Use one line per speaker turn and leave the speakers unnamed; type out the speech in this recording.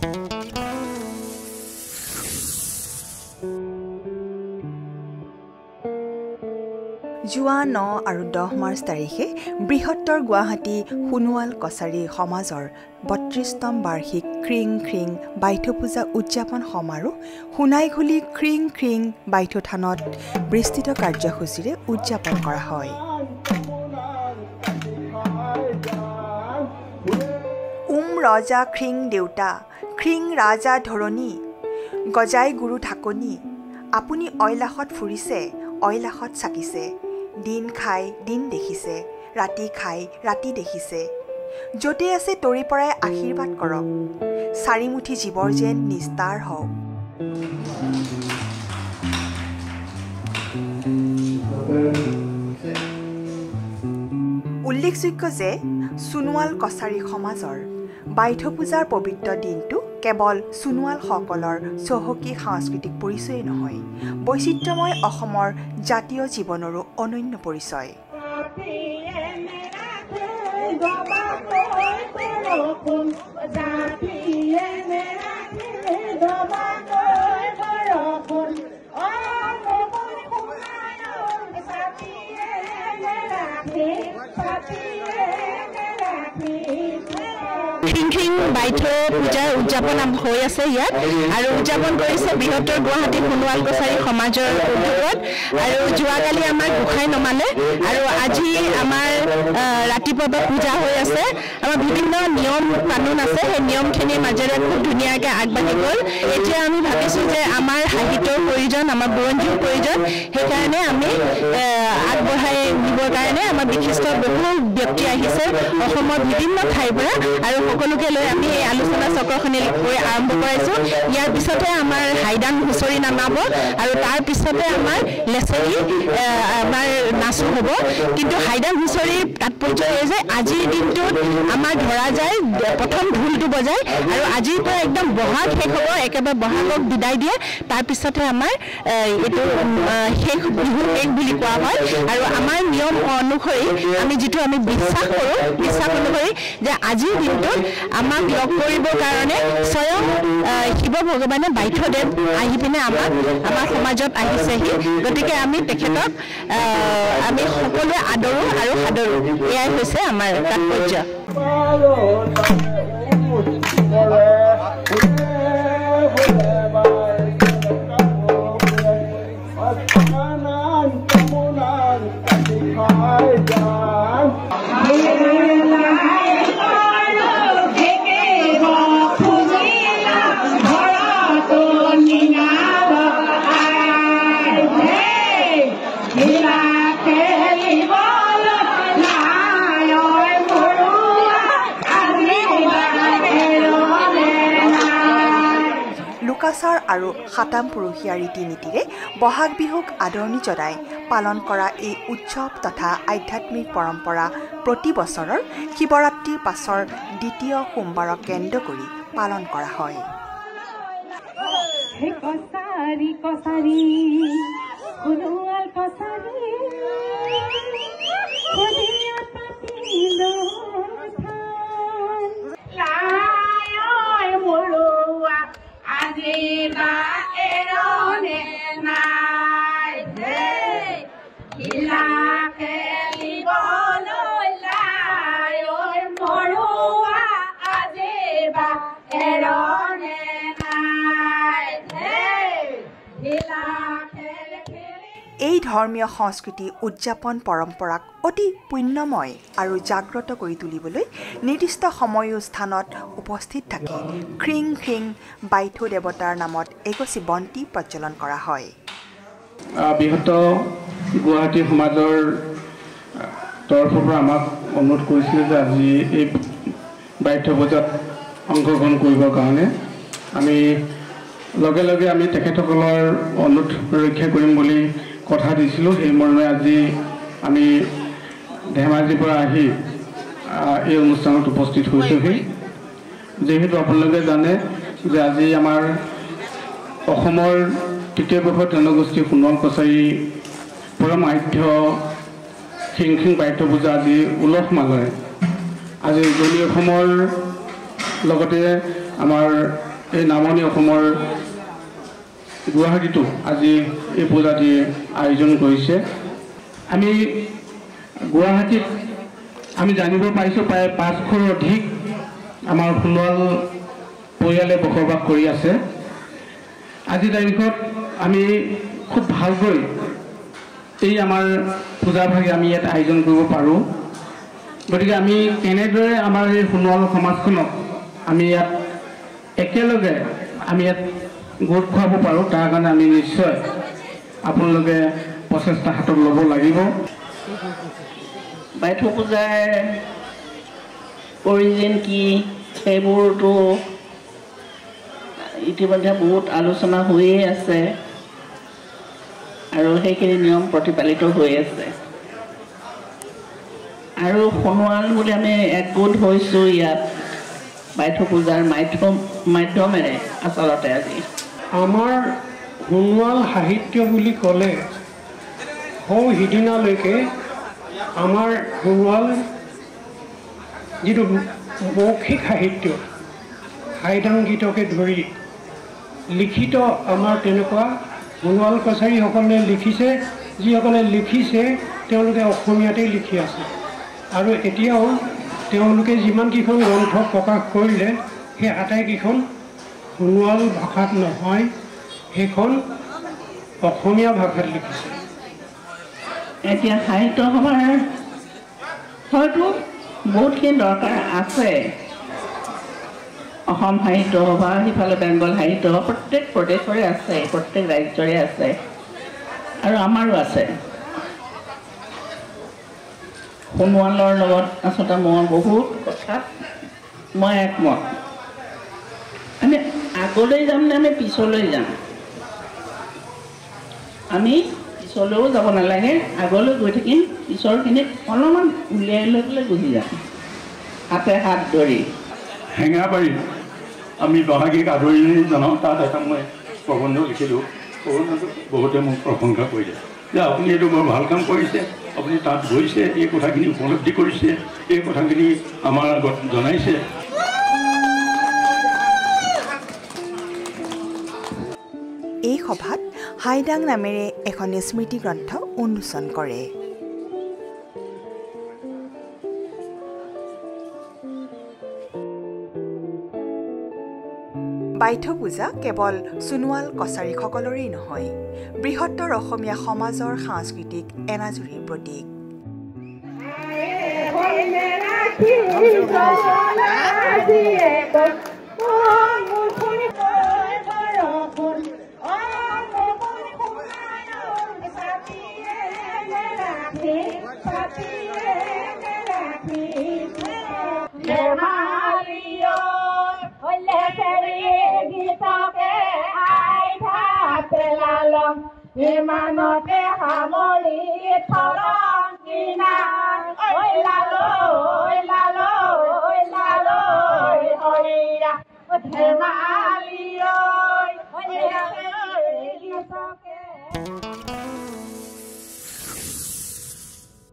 যোৱা 9 আৰু 10 মাৰ্চ তাৰিখে বৃহত্তৰ গুৱাহাটী সোণোৱাল কছাৰী সমাজৰ 32তম বাৰ্ষিক ক্ৰিং ক্ৰিং বাইথ পূজা উদযাপন সমাৰোহ সোণাইঘুলি ক্ৰিং ক্ৰিং বাইথ থানত বিস্তৃত কাৰ্যসূচীৰে উদযাপন কৰা হয়। ৰজা খ্ৰিং দেউতা খ্ৰিং ৰাজা ধৰণী গজাই গুৰু ঢাকনি আপুনি অইলাখত ফুৰিছে অইলাখত চাকিছে দিন খাই দিন দেখিছে ৰাতি খাই ৰাতি দেখিছে যতে আছে তৰি পৰাই আশীৰ্বাদ কৰক চাৰিমুঠি জীৱৰ যেন নিস্তাৰ হওক। উল্লেখযোগ্য যে সোণোৱাল কছাৰী সমাজৰ বাইথ পূজাৰ পবিত্ৰ দিনটো কেৱল সোণোৱালসকলৰ চহকী সাংস্কৃতিক পৰিচয় নহয় বৈচিত্ৰ্যময় অসমৰ জাতীয় জীৱনৰো অনন্য পৰিচয়। বাইথ পূজাৰ উদযাপন হৈ আছে ইয়াত আৰু উদযাপন কৰিছে বৃহত্তৰ গুৱাহাটী সোণোৱাল কছাৰী সমাজৰ উদ্যোগত আৰু যোৱাকালি আমাৰ গোসাঁই নমালে আৰু আজি আমাৰ ৰাতিপুৱা পূজা হৈ আছে। আমাৰ বিভিন্ন নিয়ম কানুন আছে সেই নিয়মখিনিৰ মাজেৰে খুব ধুনীয়াকৈ আগবাঢ়ি গ'ল। এতিয়া আমি ভাবিছোঁ যে আমাৰ সাহিত্যৰ প্ৰয়োজন আমাৰ বুৰঞ্জীৰ প্ৰয়োজন সেইকাৰণে আমি আগবঢ়াই নিবৰ কাৰণে আমাৰ বিশিষ্ট বহু ব্যক্তি আহিছে অসমৰ বিভিন্ন ঠাইৰ পৰা আৰু সকলোকে লৈ আমি এই আলোচনা চক্ৰখনি আৰম্ভ কৰাইছোঁ। ইয়াৰ পিছতে আমাৰ হাইদান হুঁচৰি নামাব আৰু তাৰ পিছতে আমাৰ লেচেৰি আমাৰ নাচো হ'ব। কিন্তু হাইদান হুঁচৰিৰ তাৎপৰ্য এই যে আজিৰ দিনটোত আমাৰ ধৰা যায় প্ৰথম ঢোলটো বজায় আৰু আজিৰ পৰা একদম বহাগ শেষ হ'ব একেবাৰে বহাগক বিদায় দিয়ে তাৰপিছতহে আমাৰ এইটো শেষ বিহু শেষ বুলি কোৱা হয় আৰু আমাৰ নিয়ম অনুসৰি আমি যিটো আমি বিশ্বাস কৰোঁ বিশ্বাস অনুসৰি যে আজিৰ দিনটোত আমাক লগ কৰিবৰ কাৰণে স্বয়ং শিৱ ভগৱানে বাইথদেৱ আহি পিনে আমাৰ সমাজত আহিছেহি। গতিকে আমি তেখেতক আমি সকলোৱে আদৰোঁ আৰু সাদৰোঁ এয়াই হৈছে আমাৰ তাৎপৰ্য। লোকাচাৰ আৰু সাতাম পুৰুষীয়া ৰীতি নীতিৰে বহাগ বিহুক আদৰণি জনাই পালন কৰা এই উৎসৱ তথা আধ্যাত্মিক পৰম্পৰা প্ৰতি বছৰৰ শিৱৰাত্ৰিৰ পাছৰ দ্বিতীয় সোমবাৰক কেন্দ্ৰ কৰি পালন কৰা হয়। এই ধৰ্মীয় সংস্কৃতি উদযাপন পৰম্পৰাক অতি পুণ্যময় আৰু জাগ্ৰত কৰি তুলিবলৈ নিৰ্দিষ্ট সময় আৰু স্থানত উপস্থিত থাকি খ্ৰিং খ্ৰিং বাইথ দেৱতাৰ নামত এগছি বন্তি প্ৰজ্বলন কৰা হয়।
বৃহত্তৰ গুৱাহাটী সমাজৰ তৰফৰ পৰা আমাক অনুৰোধ কৰিছিলে যে আজি এই বাইথ পূজাত অংশগ্ৰহণ কৰিবৰ কাৰণে আমি লগে লগে আমি তেখেতসকলৰ অনুৰোধ ৰক্ষা কৰিম বুলি কথা দিছিলোঁ। সেই মৰ্মে আজি আমি ধেমাজিৰ পৰা আহি এই অনুষ্ঠানত উপস্থিত হৈছোঁহি। যিহেতু আপোনালোকে জানে যে আজি আমাৰ অসমৰ তৃতীয় বৰ্ষৰ জনগোষ্ঠী সোণোৱাল কছাৰী পৰম আধ্য খিং খিং বাইথ পূজা আজি উলহ মালহে আজি উজনি অসমৰ লগতে আমাৰ এই নামনি অসমৰ গুৱাহাটীতো আজি এই পূজাটি আয়োজন কৰিছে। আমি গুৱাহাটীত আমি জানিব পাৰিছোঁ প্ৰায় 500ৰ অধিক আমাৰ সোণোৱাল পৰিয়ালে বসবাস কৰি আছে। আজিৰ তাৰিখত আমি খুব ভালকৈ এই আমাৰ পূজাভাগি আমি ইয়াত আয়োজন কৰিব পাৰোঁ। গতিকে আমি কেনেদৰে আমাৰ এই সোণোৱাল সমাজখনক আমি ইয়াত একেলগে আমি ইয়াত গোট খুৱাব পাৰোঁ তাৰ কাৰণে আমি নিশ্চয় আপোনালোকে প্ৰচেষ্টা হাতত ল'ব লাগিব।
বাইথৌ পূজাৰ অৰিজিন কি সেইবোৰতো ইতিমধ্যে বহুত আলোচনা হৈয়ে আছে আৰু সেইখিনি নিয়ম প্ৰতিপালিত হৈ আছে। আৰু সোণোৱাল বুলি আমি একগোট হৈছোঁ ইয়াত বাইথৌ পূজাৰ মাধ্যমেৰে। আচলতে আজি
আমাৰ সোণোৱাল সাহিত্য বুলি ক'লে সৌ সিদিনালৈকে আমাৰ সোণোৱাল যিটো মৌখিক সাহিত্য হাইদাং গীতকে ধৰি লিখিত আমাৰ তেনেকুৱা সোণোৱাল কছাৰীসকলে লিখিছে। যিসকলে লিখিছে তেওঁলোকে অসমীয়াতেই লিখি আছে আৰু এতিয়াও তেওঁলোকে যিমানকেইখন গ্ৰন্থ প্ৰকাশ কৰিলে সেই আটাইকেইখন সোণোৱাল ভাষাত নহয়, সেইখন অসমীয়া ভাষাত লিখিছে।
এতিয়া সাহিত্য সভাৰ হয়তো বহুতখিনি দৰকাৰ আছে। অসম সাহিত্য সভা, সিফালে বেংগল সাহিত্য সভা প্ৰত্যেক প্ৰদেশৰে আছে, প্ৰত্যেক ৰাজ্যৰে আছে আৰু আমাৰো আছে। সোণোৱালৰ লগত আচলতে মই বহুত কথাত মই একমত। আমি আগলৈ যাম নে আমি পিছলৈ যাম? আমি পিছলৈও যাব নালাগে, আগলৈ গৈ থাকিম। পিছৰখিনিত অলপমান উলিয়াই লৈ পেলাই গুচি যাম হাতে হাত ধৰি।
হেঙাবাৰী আমি বহাগীক আদৰি জনাওঁ। তাত এটা মই প্ৰবন্ধ লিখিলোঁ। প্ৰবন্ধটো বহুতে মোক প্ৰশংসা কৰিলে যে আপুনি এইটো বৰ ভাল কাম কৰিছে, আপুনি তাত গৈছে, এই কথাখিনি উপলব্ধি কৰিছে, এই কথাখিনি আমাৰ আগত জনাইছে।
এই সভাত হাইদাং নামেৰে এখন স্মৃতি গ্ৰন্থ উন্মোচন কৰে। বাইথৌ পূজা কেৱল সোণোৱাল কছাৰীসকলৰেই নহয়, বৃহত্তৰ অসমীয়া সমাজৰ সাংস্কৃতিক এনাজৰীৰ প্ৰতীক।
Manate hamoli thoron kina oi lalo oira othemaliyo